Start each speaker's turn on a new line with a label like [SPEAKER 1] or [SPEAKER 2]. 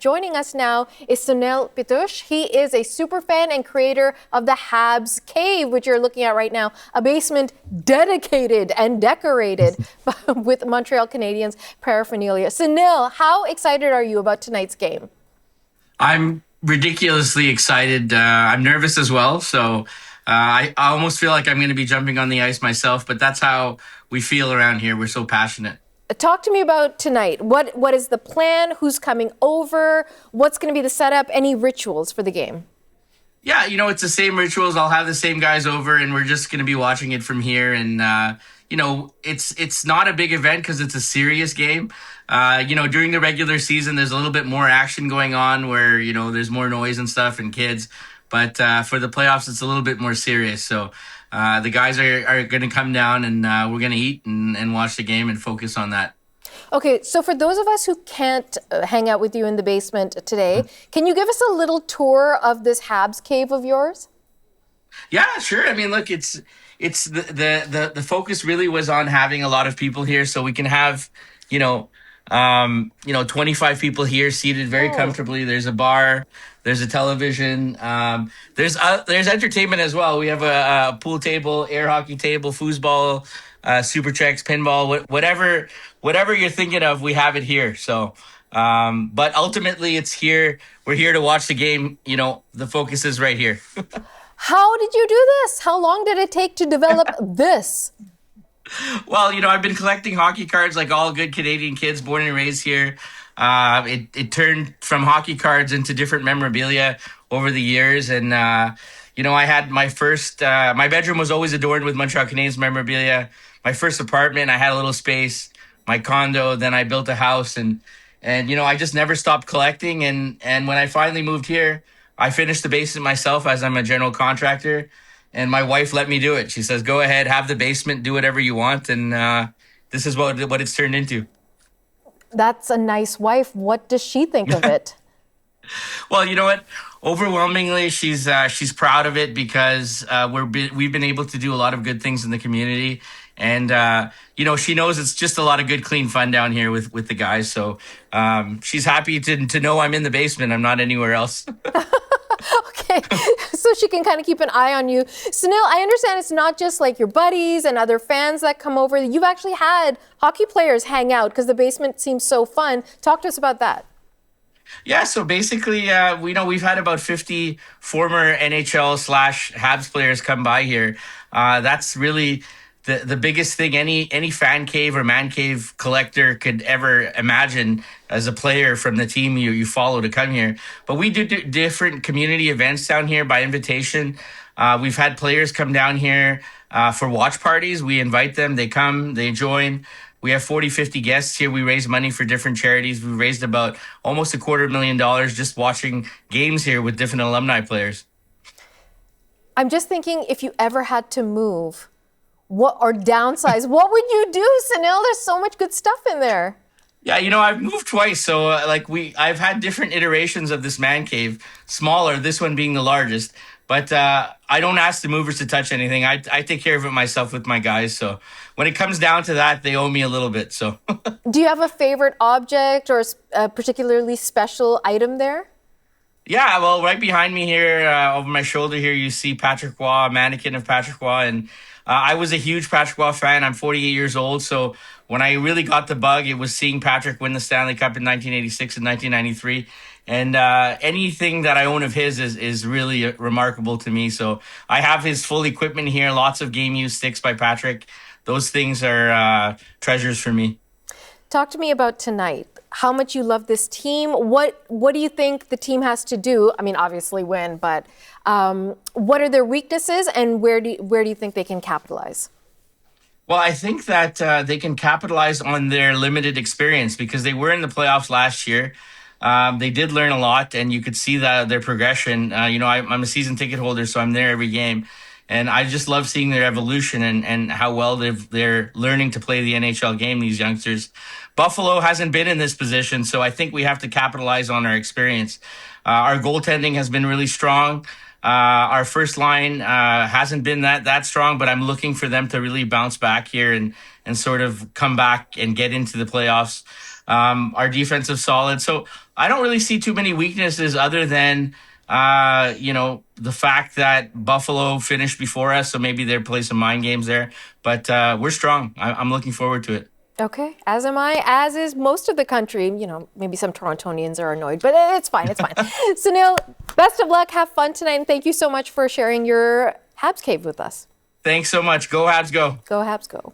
[SPEAKER 1] Joining us now is Sunil Peetush. He is a superfan and creator of the HabsCave, which you're looking at right now, a basement dedicated and decorated with Montreal Canadiens paraphernalia. Sunil, how excited are you about tonight's game?
[SPEAKER 2] I'm ridiculously excited. I'm nervous as well, so I almost feel like I'm going to be jumping on the ice myself, but that's how we feel around here. We're so passionate.
[SPEAKER 1] Talk to me about tonight. What is the plan? Who's coming over? What's going to be the setup? Any rituals for the game?
[SPEAKER 2] Yeah, it's the same rituals. I'll have the same guys over, and we're just going to be watching it from here. And it's not a big event because it's a serious game. During the regular season, there's a little bit more action going on where there's more noise and stuff and kids. But for the playoffs, it's a little bit more serious. So the guys are going to come down, and we're going to eat and watch the game and focus on that.
[SPEAKER 1] Okay, so for those of us who can't hang out with you in the basement today, can you give us a little tour of this HabsCave of yours?
[SPEAKER 2] Yeah, sure. I mean, look, it's the focus really was on having a lot of people here, so we can have 25 people here seated very comfortably. There's a bar, there's a television, there's entertainment as well. We have a pool table, air hockey table, foosball, super checks, pinball, whatever you're thinking of, we have it here. So, but ultimately, it's here. We're here to watch the game. The focus is right here.
[SPEAKER 1] How did you do this? How long did it take to develop this?
[SPEAKER 2] Well, I've been collecting hockey cards like all good Canadian kids born and raised here. It turned from hockey cards into different memorabilia over the years. And, I had my first, my bedroom was always adorned with Montreal Canadiens memorabilia. My first apartment, I had a little space, my condo, then I built a house and I just never stopped collecting. And when I finally moved here, I finished the basement myself as I'm a general contractor. And my wife let me do it. She says, go ahead, have the basement, do whatever you want. And this is what it's turned into.
[SPEAKER 1] That's a nice wife. What does she think of it?
[SPEAKER 2] Well, you know what? Overwhelmingly, she's proud of it because we've been able to do a lot of good things in the community. And, she knows it's just a lot of good, clean fun down here with the guys. So she's happy to know I'm in the basement. I'm not anywhere else.
[SPEAKER 1] Okay, so she can kind of keep an eye on you. Sunil, I understand it's not just like your buddies and other fans that come over. You've actually had hockey players hang out because the basement seems so fun. Talk to us about that.
[SPEAKER 2] Yeah, so basically, we've had about 50 former NHL/Habs players come by here. That's really the biggest thing any fan cave or man cave collector could ever imagine as a player from the team you follow to come here. But we do different community events down here by invitation. We've had players come down here for watch parties. We invite them, they come, they join. We have 40, 50 guests here. We raise money for different charities. We raised about almost $250,000 just watching games here with different alumni players.
[SPEAKER 1] I'm just thinking if you ever had to move or downsize, what would you do, Sunil? There's so much good stuff in there.
[SPEAKER 2] Yeah, I've moved twice. So I've had different iterations of this man cave, smaller, this one being the largest. But I don't ask the movers to touch anything. I take care of it myself with my guys. So when it comes down to that, they owe me a little bit. So
[SPEAKER 1] do you have a favorite object or a particularly special item there?
[SPEAKER 2] Yeah, well, right behind me here, over my shoulder here, you see Patrick Roy, a mannequin of Patrick Roy. And I was a huge Patrick Roy fan. I'm 48 years old. So when I really got the bug, it was seeing Patrick win the Stanley Cup in 1986 and 1993. And anything that I own of his is really remarkable to me. So I have his full equipment here, lots of game use sticks by Patrick. Those things are treasures for me.
[SPEAKER 1] Talk to me about tonight. How much you love this team. What do you think the team has to do? I mean, obviously win, but what are their weaknesses and where do you think they can capitalize?
[SPEAKER 2] Well, I think that they can capitalize on their limited experience because they were in the playoffs last year. They did learn a lot, and you could see that their progression. I'm a season ticket holder, so I'm there every game. And I just love seeing their evolution and how well they're learning to play the NHL game, these youngsters. Buffalo hasn't been in this position, so I think we have to capitalize on our experience. Our goaltending has been really strong. Our first line hasn't been that strong, but I'm looking for them to really bounce back here and sort of come back and get into the playoffs. Our defensive solid. So I don't really see too many weaknesses other than the fact that Buffalo finished before us, so maybe they're playing some mind games there. But we're strong. I'm looking forward to it.
[SPEAKER 1] Okay, as am I, as is most of the country. Maybe some Torontonians are annoyed, but it's fine, it's fine. Sunil, best of luck, have fun tonight, and thank you so much for sharing your HabsCave with us.
[SPEAKER 2] Thanks so much. Go Habs, go.
[SPEAKER 1] Go Habs, go.